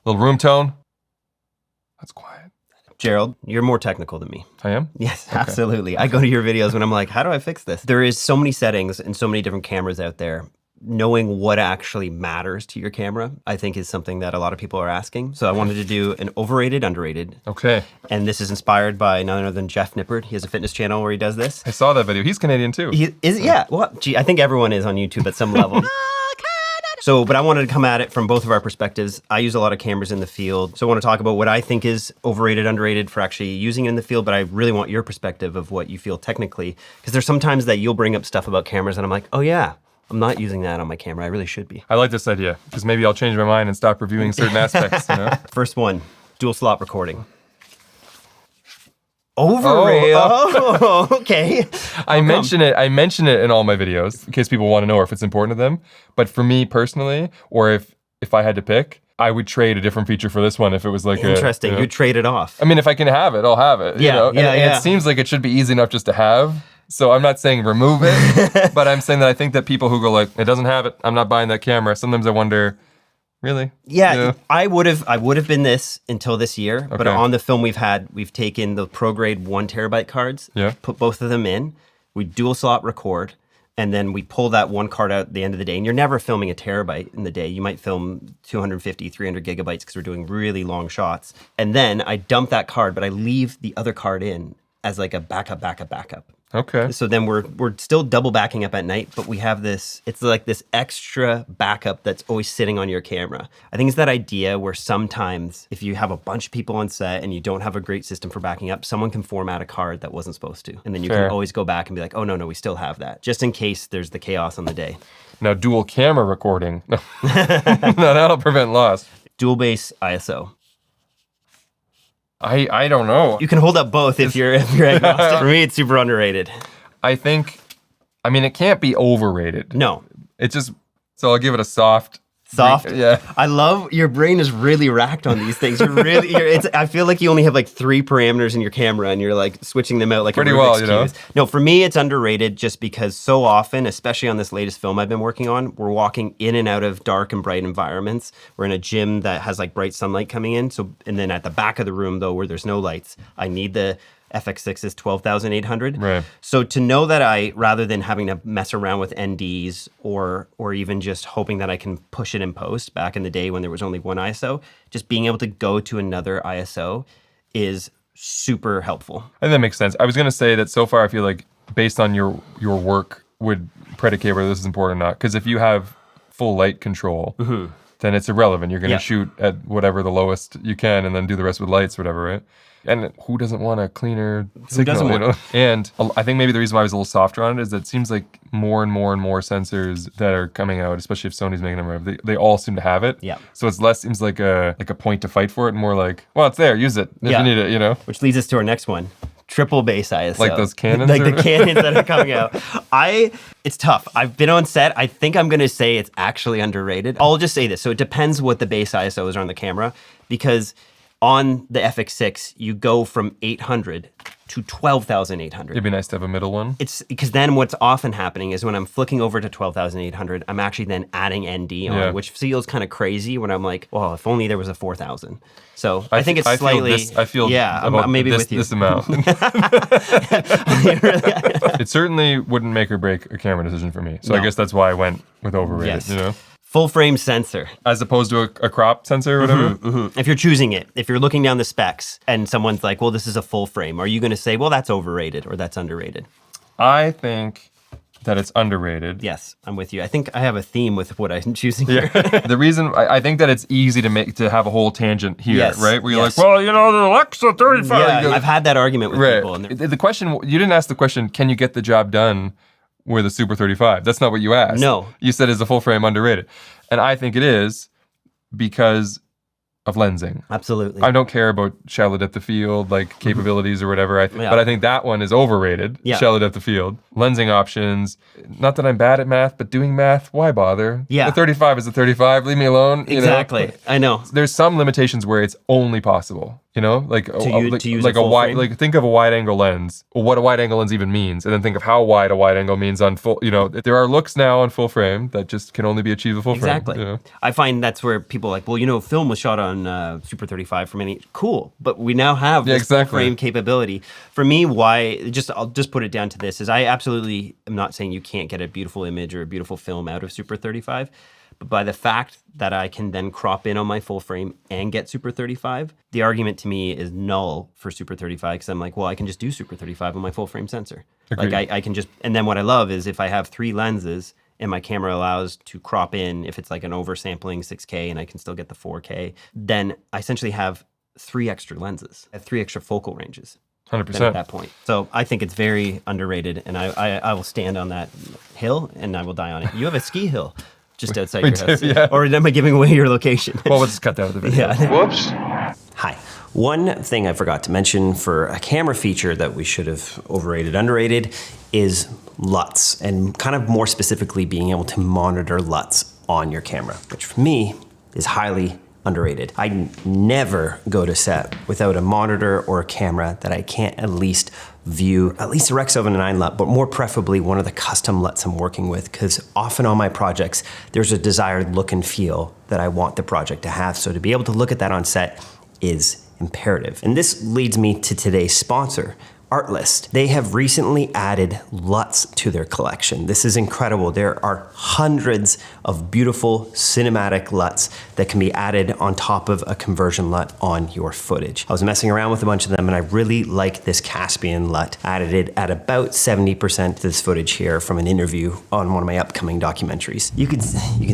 Little room tone. That's quiet. Gerald, you're more technical than me. I am? Yes, okay. Absolutely. I go to your videos when I'm like, how do I fix this? There is so many settings and so many different cameras out there. Knowing what actually matters to your camera, I think, is something that a lot of people are asking. So I wanted to do an overrated, underrated. Okay. And this is inspired by none other than Jeff Nippard. He has a fitness channel where he does this. I saw that video. He's Canadian too. He is, yeah. Well, gee, I think everyone is on YouTube at some level. So, but I wanted to come at it from both of our perspectives. I use a lot of cameras in the field. So I want to talk about what I think is overrated, underrated for actually using it in the field, but I really want your perspective of what you feel technically. Because there's sometimes that you'll bring up stuff about cameras and I'm like, oh yeah, I'm not using that on my camera. I really should be. I like this idea because maybe I'll change my mind and stop reviewing certain aspects. You know? First one, dual slot recording. Overrated. Oh, okay. I mention it in all my videos in case people want to know or if it's important to them. But for me personally, or if I had to pick, I would trade a different feature for this one if it was like interesting. You'd trade it off. I mean, if I can have it, I'll have it. Yeah, you know? yeah, and it seems like it should be easy enough just to have. So I'm not saying remove it, but I'm saying that I think that people who go like, it doesn't have it, I'm not buying that camera. Sometimes I wonder, really? Yeah. I would have been this until this year, but on the film we've taken the pro grade 1 terabyte cards, put both of them in, we dual slot record, and then we pull that one card out at the end of the day. And you're never filming a terabyte in the day. You might film 250, 300 gigabytes because we're doing really long shots. And then I dump that card, but I leave the other card in as like a backup. Okay. So then we're still double backing up at night, but we have this, it's like this extra backup that's always sitting on your camera. I think it's that idea where sometimes if you have a bunch of people on set and you don't have a great system for backing up, someone can format a card that wasn't supposed to. And then you can always go back and be like, oh, no, we still have that. Just in case there's the chaos on the day. Now, dual camera recording. No, that'll prevent loss. Dual base ISO. I don't know. You can hold up both if you're agnostic. For me, it's super underrated. I mean, it can't be overrated. No. It's just, so I'll give it a soft. Yeah. I love, your brain is really racked on these things. I feel like you only have like 3 parameters in your camera and you're like switching them out like pretty a well, Rubik's cube. No, for me, it's underrated just because so often, especially on this latest film I've been working on, we're walking in and out of dark and bright environments. We're in a gym that has like bright sunlight coming in. So, and then at the back of the room though, where there's no lights, I need the FX6 is 12,800. Right. So to know that rather than having to mess around with NDs or even just hoping that I can push it in post back in the day when there was only one ISO, just being able to go to another ISO is super helpful. And that makes sense. I was going to say that so far I feel like based on your work would predicate whether this is important or not. Because if you have full light control, then it's irrelevant. You're going to shoot at whatever the lowest you can and then do the rest with lights or whatever, right? And who doesn't want a cleaner signal, you know? And I think maybe the reason why I was a little softer on it is that it seems like more and more sensors that are coming out, especially if Sony's making them, they all seem to have it. Yeah. So it's less seems like a point to fight for it and more like, well, it's there, use it if you need it, you know? Which leads us to our next one. Triple base ISO. Like those cannons? Like the cannons that are coming out. It's tough. I've been on set. I think I'm going to say it's actually underrated. I'll just say this. So it depends what the base ISO is on the camera, because on the FX6, you go from 800 to 12,800. It'd be nice to have a middle one. It's because then what's often happening is when I'm flicking over to 12,800, I'm actually then adding ND on, which feels kind of crazy when I'm like, well, if only there was a 4,000. So I think it's slightly. I feel I'm maybe with you. This amount. It certainly wouldn't make or break a camera decision for me. So I guess that's why I went with overrated. Yes. You know. Full frame sensor. As opposed to a crop sensor or whatever? If you're choosing it, if you're looking down the specs and someone's like, well, this is a full frame, are you going to say, well, that's overrated or that's underrated? I think that it's underrated. Yes, I'm with you. I think I have a theme with what I'm choosing here. The reason, I think that it's easy to have a whole tangent here, right? Where you're like, well, the Alexa 35. Yeah, I've had that argument with people. And the question, you didn't ask the question, can you get the job done with a Super 35? That's not what you asked. No. You said, is the full frame underrated? And I think it is because of lensing. Absolutely. I don't care about shallow depth of field, like capabilities or whatever. But I think that one is overrated, shallow depth of field. Lensing options, not that I'm bad at math, but doing math, why bother? Yeah. The 35 is a 35, leave me alone. Exactly. You know? I know. There's some limitations where it's only possible You know, like to use like a full wide, frame? like think of a wide angle lens, or what a wide angle lens even means, and then think of how wide a wide angle means on full. You know, there are looks now on full frame that just can only be achieved with full Exactly. frame. You know? I find that's where people are like, well, you know, film was shot on Super 35 for many. Cool, but we now have this full frame capability. For me, I'll just put it down to this: is I absolutely am not saying you can't get a beautiful image or a beautiful film out of Super 35. But by the fact that I can then crop in on my full frame and get Super 35, the argument to me is null for Super 35 because I'm like, well, I can just do Super 35 on my full frame sensor. Agreed. Like I can just, and then what I love is if I have 3 lenses and my camera allows to crop in, if it's like an oversampling 6K and I can still get the 4K, then I essentially have 3 extra lenses. I have 3 extra focal ranges. 100%. At that point. So I think it's very underrated and I will stand on that hill and I will die on it. You have a ski hill. Just outside your house. Yeah. Or am I giving away your location? Well, let's cut that out of the video. Yeah. Whoops. Hi. One thing I forgot to mention for a camera feature that we should have overrated, underrated is LUTs, and kind of more specifically being able to monitor LUTs on your camera, which for me is highly underrated. I never go to set without a monitor or a camera that I can't at least view at least a Rec 709 LUT, but more preferably one of the custom LUTs I'm working with, because often on my projects, there's a desired look and feel that I want the project to have. So to be able to look at that on set is imperative. And this leads me to today's sponsor, Artlist. They have recently added LUTs to their collection. This is incredible. There are hundreds of beautiful cinematic LUTs that can be added on top of a conversion LUT on your footage. I was messing around with a bunch of them and I really like this Caspian LUT. I added it at about 70% to this footage here from an interview on one of my upcoming documentaries. You can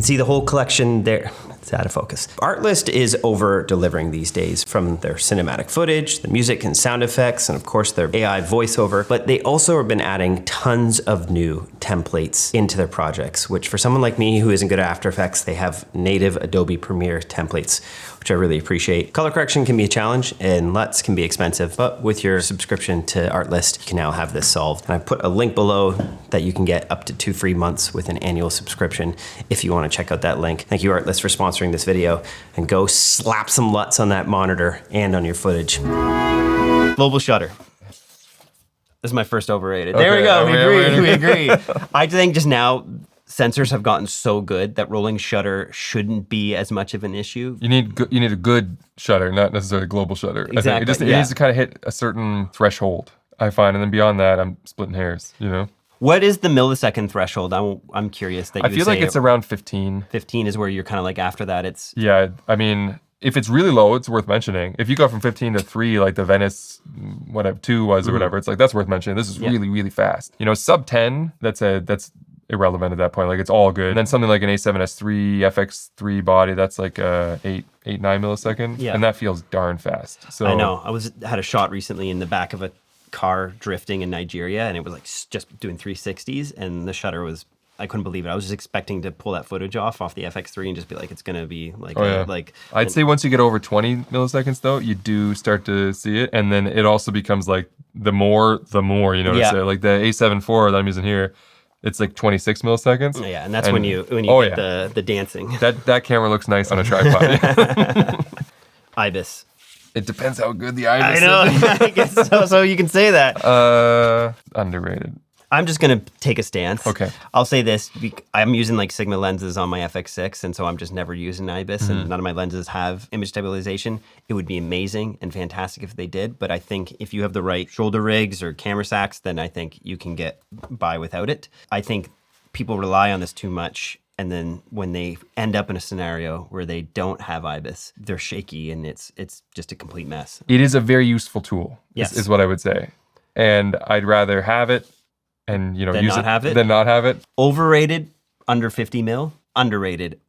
see the whole collection there. It's out of focus. Artlist is over delivering these days from their cinematic footage, the music and sound effects, and of course their AI voiceover, but they also have been adding tons of new templates into their projects, which for someone like me who isn't good at After Effects, they have native Adobe Premiere templates, which I really appreciate. Color correction can be a challenge and LUTs can be expensive, but with your subscription to Artlist, you can now have this solved. And I put a link below that you can get up to 2 free months with an annual subscription if you want to check out that link. Thank you, Artlist, for sponsoring this video, and go slap some LUTs on that monitor and on your footage. Global shutter. This is my first overrated. There we go. We agree. I think just now sensors have gotten so good that rolling shutter shouldn't be as much of an issue. You need a good shutter, not necessarily a global shutter. Exactly. I think it needs to kind of hit a certain threshold, I find, and then beyond that, I'm splitting hairs. You know. What is the millisecond threshold? I'm curious. I feel like it's around 15. 15 is where you're kind of like after that. It's yeah. I mean, if it's really low, it's worth mentioning. If you go from 15 to 3, like the Venice, whatever 2 was or whatever, it's like that's worth mentioning. This is really, really fast. You know, sub 10, that's irrelevant at that point. Like it's all good. And then something like an A7S3 FX3 body, that's like 8-9 millisecond, and that feels darn fast. So I know. Had a shot recently in the back of a car drifting in Nigeria, and it was like just doing 360s, and the shutter was. I couldn't believe it. I was just expecting to pull that footage off the FX3 and just be like, it's gonna be like, I'd say once you get over 20 milliseconds though, you do start to see it, and then it also becomes like the more you notice it. Like the A7 IV that I'm using here, it's like 26 milliseconds. Yeah, and that's when you get the dancing. That camera looks nice on a tripod. IBIS. It depends how good the IBIS is. I know. I guess so. So you can say that. Underrated. I'm just going to take a stance. Okay. I'll say this. I'm using like Sigma lenses on my FX6, and so I'm just never using IBIS, and none of my lenses have image stabilization. It would be amazing and fantastic if they did, but I think if you have the right shoulder rigs or camera sacks, then I think you can get by without it. I think people rely on this too much, and then when they end up in a scenario where they don't have IBIS, they're shaky, and it's just a complete mess. It is a very useful tool, yes. is what I would say. And I'd rather have it and use it than not have it. Overrated, under 50 mil. Underrated,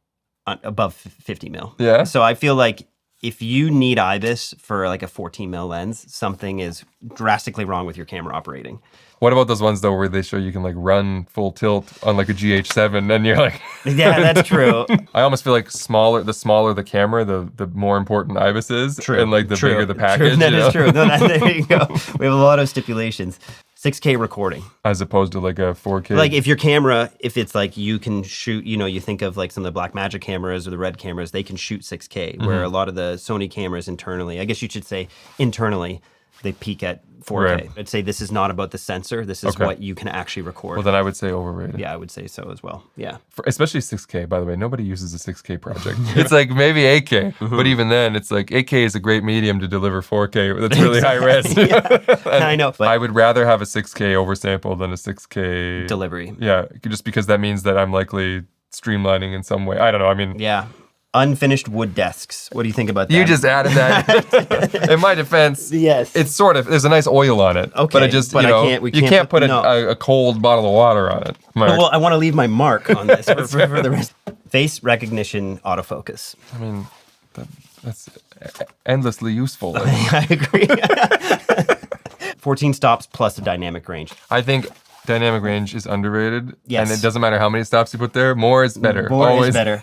above 50 mil. Yeah. So I feel like if you need IBIS for like a 14 mil lens, something is drastically wrong with your camera operating. What about those ones though where they show you can like run full tilt on like a GH7 and you're like... Yeah, that's true. I almost feel like the smaller the camera, the more important IBIS is. True. And like the bigger the package. True. That is true. No, there you go. We have a lot of stipulations. 6K recording. As opposed to like a 4K. Like if your camera, if it's like you can shoot, you think of like some of the Blackmagic cameras or the Red cameras, they can shoot 6K, where a lot of the Sony cameras internally, I guess you should say internally, they peak at 4K. Right. I'd say this is not about the sensor. This is what you can actually record. Well, then I would say overrated. Yeah, I would say so as well. Yeah. Especially 6K, by the way. Nobody uses a 6K project. It's like maybe 8K, but even then, it's like 8K is a great medium to deliver 4K. That's really high res. I know. But I would rather have a 6K oversample than a 6K delivery. Yeah, just because that means that I'm likely streamlining in some way. I don't know. I mean, yeah. Unfinished wood desks. What do you think about that? You just added that. In my defense, yes, it's sort of, there's a nice oil on it. Okay, but it just, you can't put a cold bottle of water on it. Well, I want to leave my mark on this for the rest. Face recognition autofocus. I mean, that's endlessly useful. I agree. 14 stops plus a dynamic range. I think dynamic range is underrated. Yes. And it doesn't matter how many stops you put there. More is better. More is better.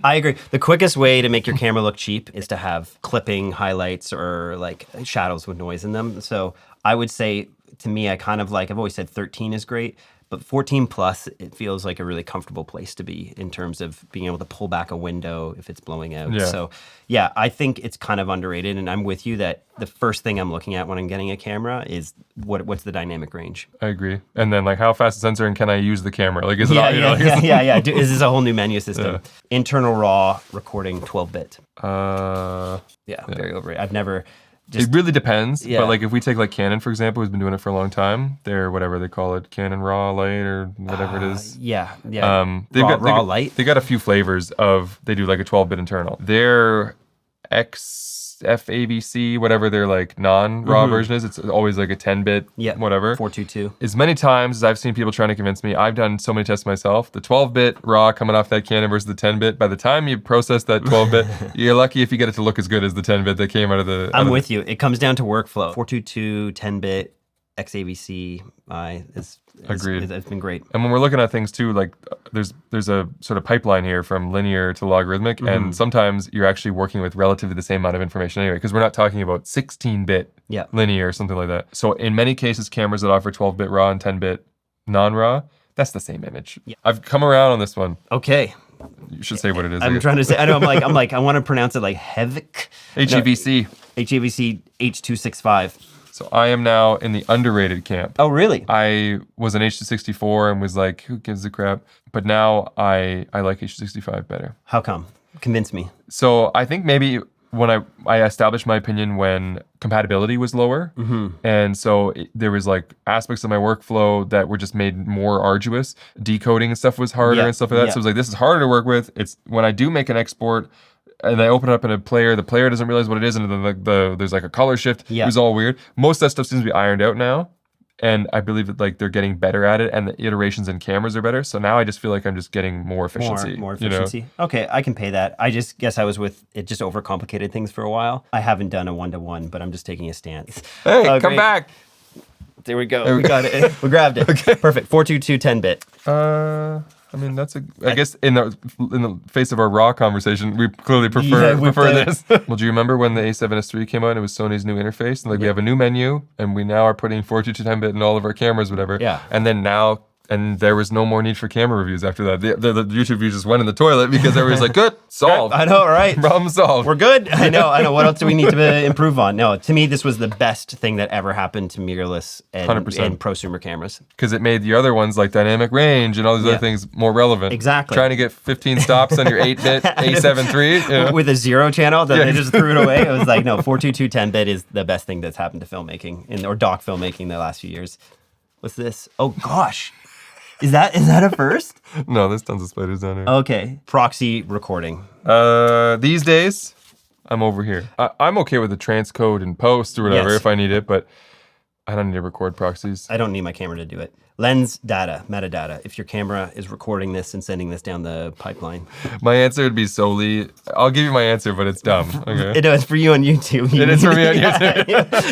I agree. The quickest way to make your camera look cheap is to have clipping, highlights, or like shadows with noise in them. So I would say, to me, I've always said 13 is great. But 14 plus, it feels like a really comfortable place to be in terms of being able to pull back a window if it's blowing out. Yeah. So yeah, I think it's kind of underrated. And I'm with you that the first thing I'm looking at when I'm getting a camera is what's the dynamic range. I agree. And then like how fast is the sensor and can I use the camera? Like is it all, yeah. Is this a whole new menu system? Yeah. Internal RAW recording 12-bit. Very overrated. I've never... it really depends, but like if we take like Canon, for example, who's been doing it for a long time, they're whatever they call it, Canon RAW Light or whatever it is. Yeah. RAW Light? They got a few flavors they do like a 12-bit internal. Their HEVC, whatever their like non-RAW version is, it's always like a 10-bit, whatever. 422. As many times as I've seen people trying to convince me, I've done so many tests myself, the 12-bit RAW coming off that Canon versus the 10-bit, by the time you process that 12-bit, you're lucky if you get it to look as good as the 10-bit that came out of the... I'm with you. It comes down to workflow. 422, 10-bit, XAVC, Agreed. It's been great. And when we're looking at things too, like there's a sort of pipeline here from linear to logarithmic, and sometimes you're actually working with relatively the same amount of information anyway, because we're not talking about 16-bit linear or something like that. So in many cases, cameras that offer 12-bit RAW and 10-bit non-RAW, that's the same image. Yeah. I've come around on this one. Okay. You should say what it is. I'm trying to say, I know, I'm like, I want to pronounce it like HEVC. HEVC. HEVC H265. So I am now in the underrated camp. Oh, really? I was an H264 and was like, who gives a crap? But now I like H265 better. How come? Convince me. So I think maybe when I established my opinion when compatibility was lower. And so there was like aspects of my workflow that were just made more arduous. Decoding and stuff was harder and stuff like that. So it was like, this is harder to work with. It's when I do make an export, and I open it up in a player, the player doesn't realize what it is, and then there's like a color shift. It was all weird. Most of that stuff seems to be ironed out now, and I believe that like they're getting better at it, and the iterations in cameras are better. So now I just feel like I'm just getting more efficiency. More efficiency. Okay, I can pay that. I just guess I was with it, just overcomplicated things for a while. I haven't done a 1-to-1, but I'm just taking a stance. Hey, come back. There we go. We got it. We grabbed it. Okay. Perfect. 422 10-bit. I mean, I guess in the face of our RAW conversation, we clearly prefer this. Well, do you remember when the A7S III came out and it was Sony's new interface? And like we have a new menu, and we now are putting 422 10-bit in all of our cameras, whatever. Yeah. And then now... And there was no more need for camera reviews after that. The YouTube views just went in the toilet because everybody's like, good, solved. I know, right? Problem solved. We're good. I know. What else do we need to improve on? No, to me, this was the best thing that ever happened to mirrorless and prosumer cameras. Because it made the other ones like dynamic range and all these other things more relevant. Exactly. Trying to get 15 stops on your 8-bit A7 III. With a 0 channel, they just threw it away. It was like, no, 422 10-bit is the best thing that's happened to filmmaking or doc filmmaking the last few years. What's this? Oh, gosh. Is that a first? No, there's tons of spiders down here. Okay. Proxy recording. These days, I'm over here. I'm okay with the transcode and post or whatever if I need it, but I don't need to record proxies. I don't need my camera to do it. Lens data, metadata. If your camera is recording this and sending this down the pipeline. My answer would be solely, I'll give you my answer, but it's dumb. Okay. It's for you on YouTube. It is for me on YouTube.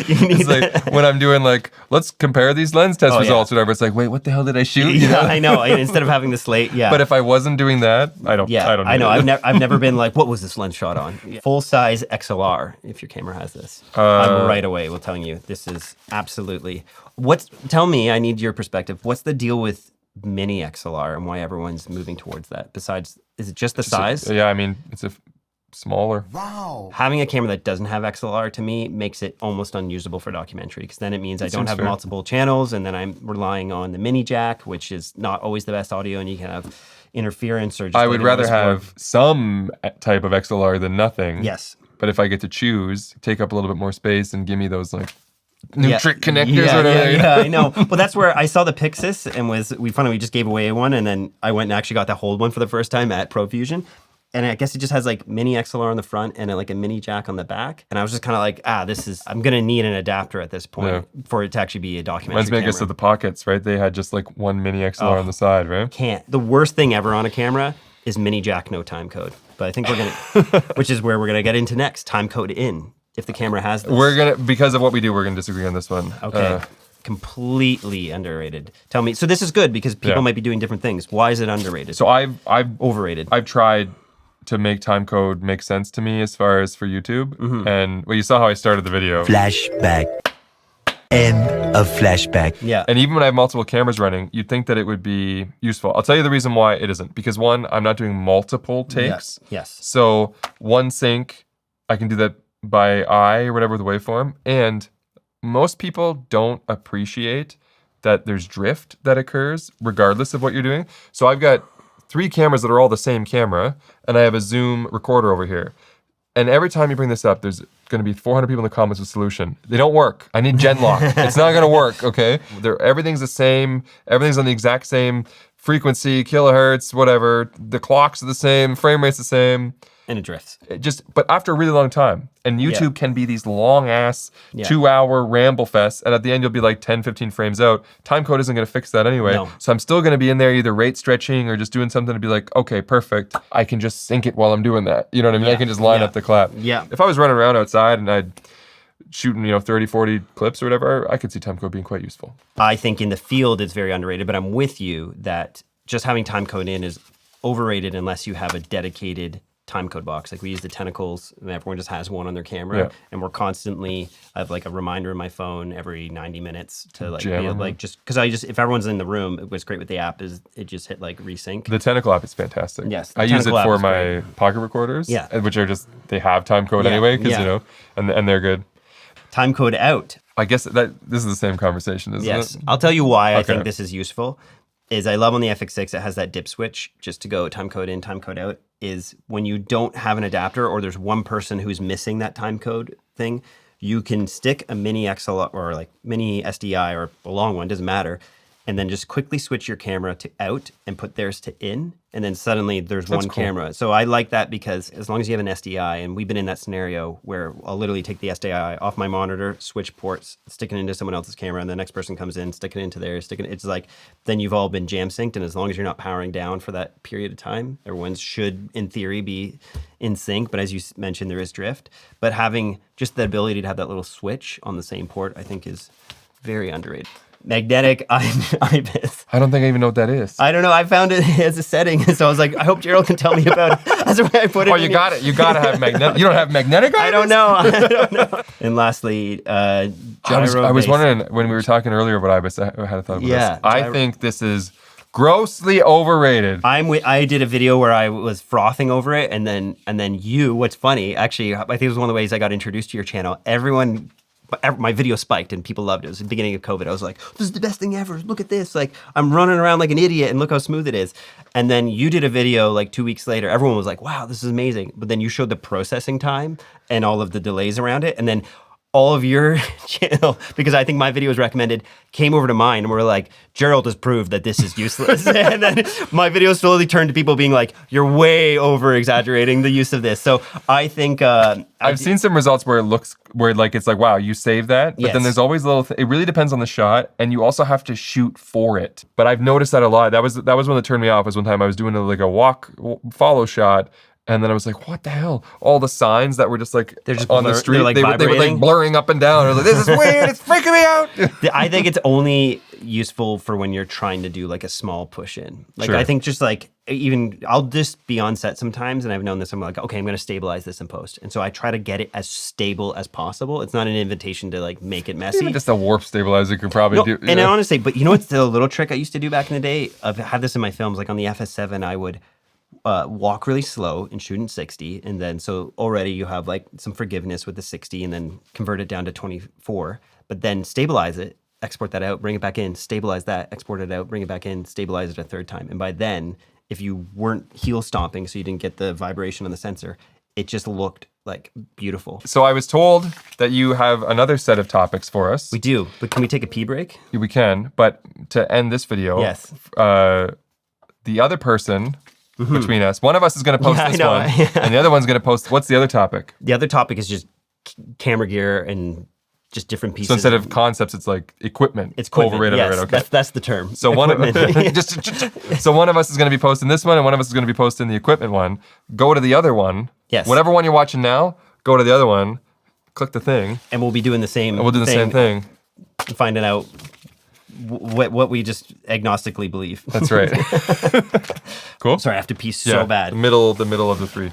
It's like when I'm doing like, let's compare these lens test results or whatever. It's like, wait, what the hell did I shoot? You know? I know. Instead of having the slate, But if I wasn't doing that, I don't know. I've never been like, what was this lens shot on? Full size XLR, if your camera has this. I'm right away telling you, this is absolutely Tell me, I need your perspective. What's the deal with mini XLR and why everyone's moving towards that? Besides, is it just the size? Yeah, I mean, it's smaller. Wow. Having a camera that doesn't have XLR to me makes it almost unusable for documentary because then it means I don't have multiple channels and then I'm relying on the mini jack, which is not always the best audio and you can have interference or just I would rather have some type of XLR than nothing. Yes. But if I get to choose, take up a little bit more space and give me those like new trick connectors or whatever. Yeah, I know. Well, that's where I saw the Pixis and we just gave away one and then I went and actually got the Hold one for the first time at ProFusion. And I guess it just has like mini XLR on the front and like a mini jack on the back. And I was just kind of like, I'm going to need an adapter at this point for it to actually be a documentary Reminds me, I guess, of the Pockets, right? They had just like one mini XLR on the side, right? Can't. The worst thing ever on a camera is mini jack, no time code. But I think we're going to, which is where we're going to get into next, time code in, if the camera has this. Because of what we do, we're going to disagree on this one. Okay. Completely underrated. Tell me, so this is good because people might be doing different things. Why is it underrated? So I've overrated. I've tried to make time code make sense to me as far as for YouTube. And well, you saw how I started the video. Flashback. End of flashback. Yeah. And even when I have multiple cameras running, you'd think that it would be useful. I'll tell you the reason why it isn't. Because one, I'm not doing multiple takes. Yes. So one sync, I can do that by eye or whatever the waveform. And most people don't appreciate that there's drift that occurs regardless of what you're doing. So I've got 3 cameras that are all the same camera, and I have a Zoom recorder over here. And every time you bring this up, there's going to be 400 people in the comments with solution. They don't work. I need Genlock. It's not going to work, okay? Everything's the same. Everything's on the exact same frequency, kilohertz, whatever. The clocks are the same. Frame rate's the same. And it drifts. But after a really long time. And YouTube can be these long-ass 2-hour ramble fests, and at the end you'll be like 10, 15 frames out. Timecode isn't going to fix that anyway. No. So I'm still going to be in there either rate stretching or just doing something to be like, okay, perfect. I can just sync it while I'm doing that. You know what I mean? I can just line up the clap. Yeah. If I was running around outside and I'd shooting 30, 40 clips or whatever, I could see timecode being quite useful. I think in the field it's very underrated, but I'm with you that just having timecode in is overrated unless you have a dedicated timecode box. Like we use the Tentacles and everyone just has one on their camera and we're constantly, I have like a reminder in my phone every 90 minutes to like, if everyone's in the room, what's great with the app is it just hit like resync. The Tentacle app is fantastic. Yes. I use it for my pocket recorders, which are just, they have timecode anyway, because and they're good. Timecode out. I guess this is the same conversation, isn't it? Yes. I'll tell you why I think this is useful. Is I love on the FX6, it has that dip switch just to go timecode in, timecode out, is when you don't have an adapter or there's one person who's missing that timecode thing, you can stick a mini XLR or like mini SDI or a long one, doesn't matter, and then just quickly switch your camera to out and put theirs to in, and then suddenly there's one camera. So I like that because as long as you have an SDI, and we've been in that scenario where I'll literally take the SDI off my monitor, switch ports, stick it into someone else's camera, and the next person comes in, stick it into theirs, it's like, then you've all been jam synced, and as long as you're not powering down for that period of time, everyone should, in theory, be in sync, but as you mentioned, there is drift. But having just the ability to have that little switch on the same port, I think is very underrated. Magnetic IBIS. I don't think I even know what that is. I don't know. I found it as a setting, so I was like, I hope Gerald can tell me about it. That's the way I put it. Oh, you got it. You got to have magnetic. You don't have magnetic IBIS? I don't know. And lastly, Gyro. I was wondering when we were talking earlier about IBIS, I had a thought about this. I think this is grossly overrated. I did a video where I was frothing over it, and then you. What's funny, actually, I think it was one of the ways I got introduced to your channel. My video spiked and people loved it. It was the beginning of COVID. I was like, this is the best thing ever. Look at this. Like, I'm running around like an idiot and look how smooth it is. And then you did a video like 2 weeks later. Everyone was like, wow, this is amazing. But then you showed the processing time and all of the delays around it. And then all of your channel, because I think my video was recommended, came over to mine and were like, Gerald has proved that this is useless. And then my video slowly turned to people being like, you're way over exaggerating the use of this. So I think I've seen some results where it's like, wow, you saved that. But then there's always it really depends on the shot, and you also have to shoot for it. But I've noticed that a lot. That was one that turned me off. Was one time I was doing a follow shot. And then I was like, what the hell? All the signs that were just like on the street, they were like blurring up and down. I was like, this is weird. It's freaking me out. I think it's only useful for when you're trying to do like a small push in. Like Sure. I think just like even I'll just be on set sometimes and I've known this. I'm like, okay, I'm going to stabilize this in post. And so I try to get it as stable as possible. It's not an invitation to like make it messy. Even just a warp stabilizer could probably do. And honestly, but you know what's the little trick I used to do back in the day? I've had this in my films, like on the FS7, I would walk really slow and shoot in 60. And then so already you have like some forgiveness with the 60 and then convert it down to 24, but then stabilize it, export that out, bring it back in, stabilize that, export it out, bring it back in, stabilize it a third time. And by then, if you weren't heel stomping, so you didn't get the vibration on the sensor, it just looked like beautiful. So I was told that you have another set of topics for us. We do, but can we take a pee break? We can, but to end this video, Yes. The other person between us, one of us is going to post Yeah, I this know. one, and the other one's going to post. What's the other topic? The other topic is just camera gear and just different pieces. So instead of concepts, it's like equipment. It's equipment, overrated. yes, Overrated. Okay. that's the term. So one of so one of us is going to be posting this one, and one of us is going to be posting the equipment one. Go to the other one. Yes. Whatever one you're watching now, go to the other one. Click the thing. And we'll be doing the same. And we'll do the same thing. Finding out what we just agnostically believe. That's right. Cool. Sorry, I have to pee so bad. The middle of the three.